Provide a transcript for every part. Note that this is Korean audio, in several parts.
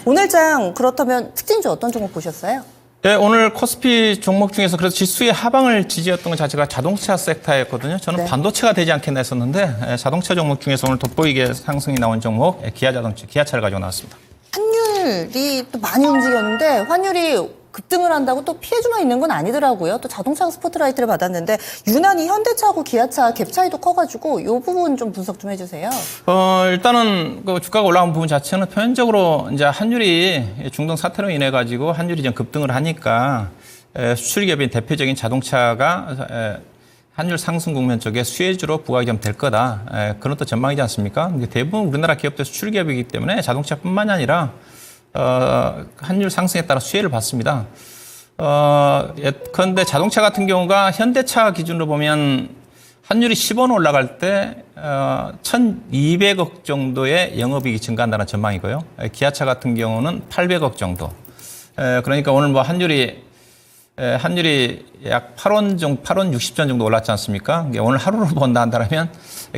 오늘 장 그렇다면 특징주 어떤 종목 보셨어요? 네, 오늘 코스피 종목 중에서 그래서 지수의 하방을 지지했던 것 자체가 자동차 섹터였거든요. 저는 네. 반도체가 되지 않겠나 했었는데 자동차 종목 중에서 오늘 돋보이게 상승이 나온 종목 기아차를 가지고 나왔습니다. 환율이 또 많이 움직였는데 환율이 급등을 한다고 또 피해주만 있는 건 아니더라고요. 또 자동차 스포트라이트를 받았는데 유난히 현대차하고 기아차 갭 차이도 커가지고 이 부분 좀 분석 좀 해주세요. 일단은 그 주가가 올라온 부분 자체는 표면적으로 이제 환율이 중동 사태로 인해 가지고 환율이 좀 급등을 하니까 수출 기업인 대표적인 자동차가 환율 상승 국면 쪽에 수혜주로 부각이 좀 될 거다. 그런 또 전망이지 않습니까? 대부분 우리나라 기업들 수출 기업이기 때문에 자동차뿐만이 아니라 환율 상승에 따라 수혜를 받습니다. 그런데 자동차 같은 경우가 현대차 기준으로 보면 환율이 10원 올라갈 때 1,200억 정도의 영업이익이 증가한다는 전망이고요. 기아차 같은 경우는 800억 정도. 그러니까 오늘 뭐 환율이 약 8원 60전 정도 올랐지 않습니까? 오늘 하루로 본다 한다면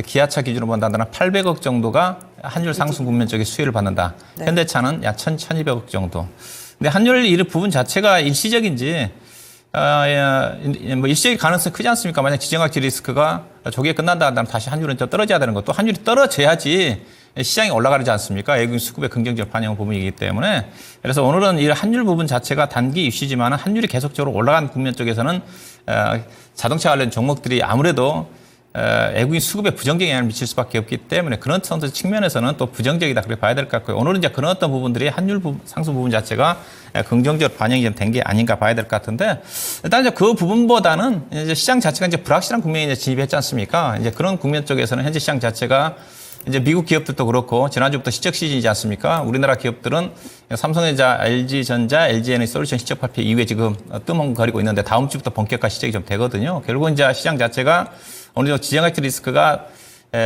기아차 기준으로 본다 한다면 800억 정도가 환율 상승 국면 쪽에 수혜를 받는다. 네. 현대차는 약 1,200억 정도. 근데 환율 이 부분 자체가 일시적인지 뭐 일시적인 가능성이 크지 않습니까? 만약 지정학적 리스크가 조기에 끝난다 한다면 다시 환율은 좀 떨어져야 되는 것도 환율이 떨어져야지 시장이 올라가지 않습니까? 외국인 수급의 긍정적 반영 부분이기 때문에 그래서 오늘은 이 환율 부분 자체가 단기 이슈지만 환율이 계속적으로 올라간 국면 쪽에서는 자동차 관련 종목들이 아무래도 외국인 수급에 부정적 영향을 미칠 수밖에 없기 때문에 그런 측면에서는 또 부정적이다 그렇게 봐야 될 것 같고요. 오늘은 이제 그런 어떤 부분들이 환율 상승 부분 자체가 긍정적으로 반영이 좀 된 게 아닌가 봐야 될 것 같은데 일단 이제 그 부분보다는 이제 시장 자체가 이제 불확실한 국면에 이제 진입했지 않습니까? 이제 그런 국면 쪽에서는 현재 시장 자체가 이제 미국 기업들도 그렇고 지난주부터 실적 시즌이지 않습니까? 우리나라 기업들은 삼성전자, LG전자, LG에너지솔루션 실적 발표 이후에 지금 뜸먹거리고 있는데 다음 주부터 본격화 시작이 좀 되거든요. 결국은 이제 시장 자체가 어느 정도 지정학적 리스크가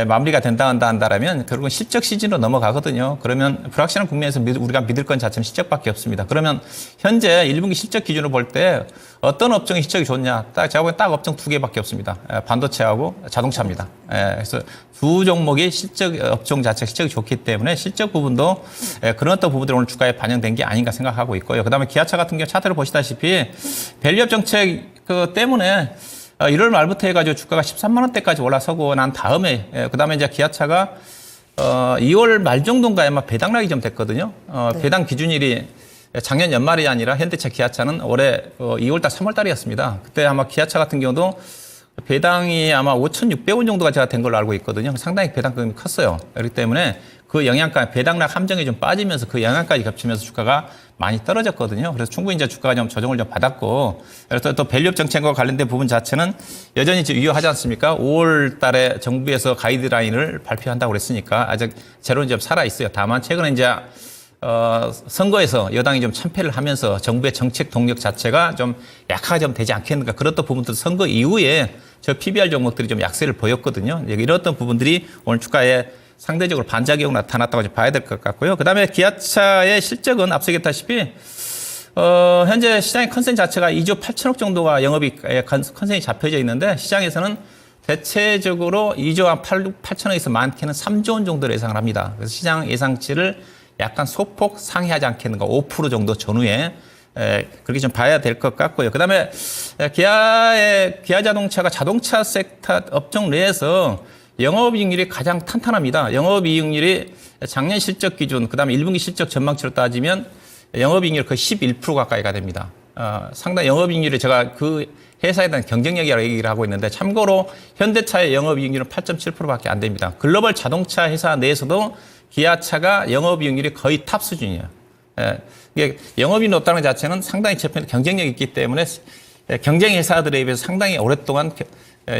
마무리가 한다라면 결국은 실적 시즌으로 넘어가거든요. 그러면 불확실한 국면에서 우리가 믿을 건 자체는 실적밖에 없습니다. 그러면 현재 1분기 실적 기준으로 볼 때 어떤 업종의 실적이 좋냐? 제가 보기엔 딱 업종 두 개밖에 없습니다. 반도체하고 자동차입니다. 그래서 두 종목이 업종 자체 실적이 좋기 때문에 실적 부분도 그런 어떤 부분들이 오늘 주가에 반영된 게 아닌가 생각하고 있고요. 그다음에 기아차 같은 경우 차트를 보시다시피 밸류업 정책 때문에 1월 말부터 해가지고 주가가 13만 원대까지 올라서고 난 다음에 그다음에 이제 기아차가 2월 말 정도인가에 아마 배당락이 좀 됐거든요. 네. 배당 기준일이 작년 연말이 아니라 현대차 기아차는 올해 2월 달 3월 달이었습니다. 그때 아마 기아차 같은 경우도 배당이 아마 5,600원 정도가 제가 된 걸로 알고 있거든요. 상당히 배당금이 컸어요. 그렇기 때문에 그 영향가, 배당락 함정이 좀 빠지면서 그 영향까지 겹치면서 주가가 많이 떨어졌거든요. 그래서 충분히 이제 주가가 좀 조정을 좀 받았고, 그래서 또 밸류업 정책과 관련된 부분 자체는 여전히 유효하지 않습니까? 5월 달에 정부에서 가이드라인을 발표한다고 그랬으니까 아직 제로는 좀 살아있어요. 다만 최근에 이제 선거에서 여당이 좀 참패를 하면서 정부의 정책 동력 자체가 좀 약화가 좀 되지 않겠는가. 그런 또 부분도 선거 이후에 저 PBR 종목들이 좀 약세를 보였거든요. 이런 어떤 부분들이 오늘 주가에 상대적으로 반작용으로 나타났다고 봐야 될 것 같고요. 그다음에 기아차의 실적은 앞서 얘기했다시피 현재 시장의 컨센 자체가 2조 8천억 정도가 영업이익 컨센이 잡혀져 있는데 시장에서는 대체적으로 2조 8천억에서 많게는 3조 원 정도를 예상을 합니다. 그래서 시장 예상치를 약간 소폭 상회하지 않겠는가 5% 정도 전후에 그렇게 좀 봐야 될 것 같고요. 그다음에 기아 자동차가 자동차 섹터 업종 내에서 영업이익률이 가장 탄탄합니다. 영업이익률이 작년 실적 기준, 그다음에 1분기 실적 전망치로 따지면 영업이익률 거의 11% 가까이가 됩니다. 상당히 영업이익률이 제가 그 회사에 대한 경쟁력이라고 얘기를 하고 있는데 참고로 현대차의 영업이익률은 8.7%밖에 안 됩니다. 글로벌 자동차 회사 내에서도 기아차가 영업이익률이 거의 탑 수준이에요. 이게 영업이익이 높다는 것 자체는 상당히 제품에 경쟁력이 있기 때문에 경쟁 회사들에 비해서 상당히 오랫동안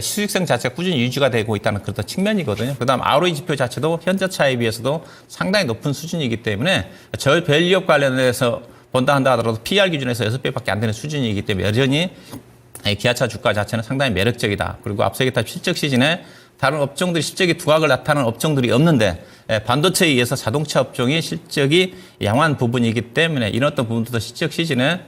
수익성 자체가 꾸준히 유지가 되고 있다는 그런 측면이거든요. 그다음 ROE 지표 자체도 현대차에 비해서도 상당히 높은 수준이기 때문에 저 밸류업 관련해서 본다 한다 하더라도 PR 기준에서 6배밖에 안 되는 수준이기 때문에 여전히 기아차 주가 자체는 상당히 매력적이다. 그리고 앞서 얘기했던 실적 시즌에 다른 업종들이 실적이 두각을 나타내는 업종들이 없는데 반도체에 의해서 자동차 업종이 실적이 양호한 부분이기 때문에 이런 어떤 부분들도 실적 시즌에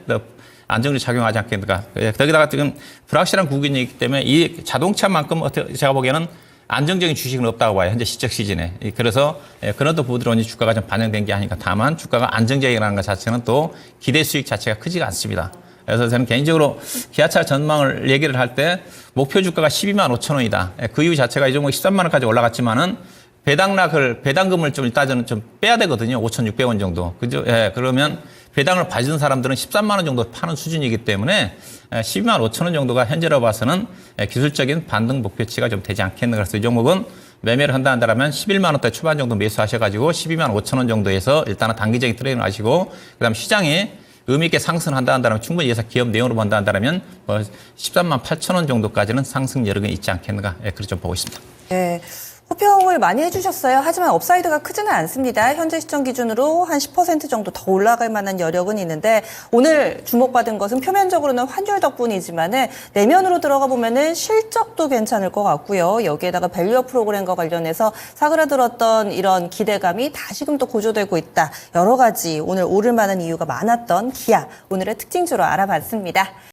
안정적으로 작용하지 않겠는가. 거기다가 지금 불확실한 국인이기 때문에 이 자동차만큼 제가 보기에는 안정적인 주식은 없다고 봐요. 현재 시적 시즌에. 그래서 그런 또 부분들이 주가가 좀 반영된 게 아닌가. 다만 주가가 안정적이라는 것 자체는 또 기대 수익 자체가 크지가 않습니다. 그래서 저는 개인적으로 기아차 전망을 얘기를 할 때 목표 주가가 12만 5천 원이다. 그 이유 자체가 이 종목 13만 원까지 올라갔지만은 배당금을 좀 일단 저는 좀 빼야 되거든요. 5,600원 정도. 그죠? 예, 그러면 배당을 받은 사람들은 13만 원 정도 파는 수준이기 때문에 12만 5천 원 정도가 현재로 봐서는 기술적인 반등 목표치가 좀 되지 않겠나. 그래서 이 종목은 매매를 한다면 11만 원대 초반 정도 매수하셔가지고 12만 5천 원 정도에서 일단은 단기적인 트레이딩을 하시고 그다음 시장에 의미 있게 상승한다면 충분히 예상 기업 내용으로 본다면 13만 8천 원 정도까지는 상승 여력은 있지 않겠는가. 예, 그렇게 좀 보고 있습니다. 네. 호평을 많이 해주셨어요. 하지만 업사이드가 크지는 않습니다. 현재 시점 기준으로 한 10% 정도 더 올라갈 만한 여력은 있는데 오늘 주목받은 것은 표면적으로는 환율 덕분이지만은 내면으로 들어가 보면은 실적도 괜찮을 것 같고요. 여기에다가 밸류업 프로그램과 관련해서 사그라들었던 이런 기대감이 다시금 또 고조되고 있다. 여러 가지 오늘 오를 만한 이유가 많았던 기아 오늘의 특징주로 알아봤습니다.